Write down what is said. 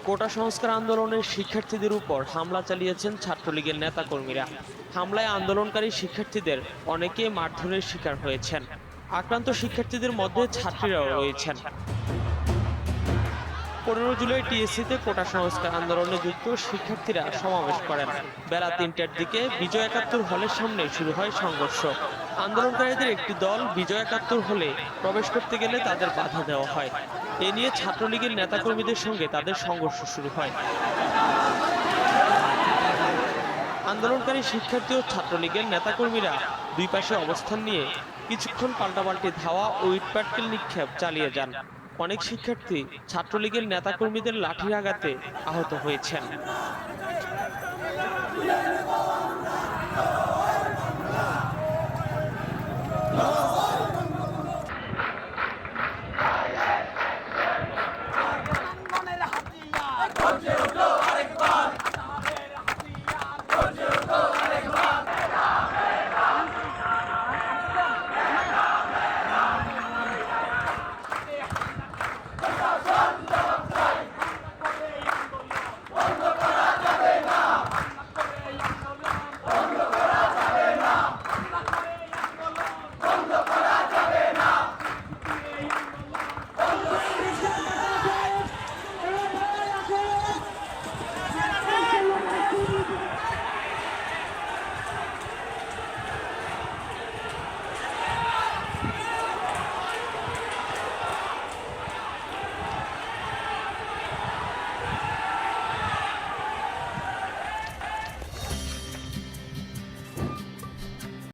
কোটা সংস্কার আন্দোলনের শিক্ষার্থীদের উপর হামলা চালিয়েছেন ছাত্রলীগের নেতাকর্মীরা। হামলায় আন্দোলনকারী শিক্ষার্থীদের অনেকে মারধরের শিকার হয়েছেন। আক্রান্ত শিক্ষার্থীদের মধ্যে ছাত্রীরাও রয়েছেন। 15 জুলাই টিএসসিতে কোটা সংস্কার আন্দোলনে যুক্ত শিক্ষার্থীরা সমাবেশ করেন। বেলা 3টার দিকে বিজয় একাত্তর হলের সামনে শুরু হয় সংঘর্ষ। আন্দোলনকারীদের একটি দল বিজয় একাত্তর হলে প্রবেশ করতে গেলে তাদের বাধা দেওয়া হয়। এ নিয়ে ছাত্রলীগের নেতাকর্মীদের সঙ্গে তাদের সংঘর্ষ শুরু হয়। আন্দোলনকারী শিক্ষার্থী ও ছাত্রলীগের নেতাকর্মীরা দুই পাশে অবস্থান নিয়ে কিছুক্ষণ পাল্টাপাল্টি ধাওয়া ও ইটপাটকেল নিক্ষেপ চালিয়ে যান। অনেক শিক্ষার্থী ছাত্রলীগের নেতাকর্মীদের লাঠির আঘাতে আহত হয়েছেন।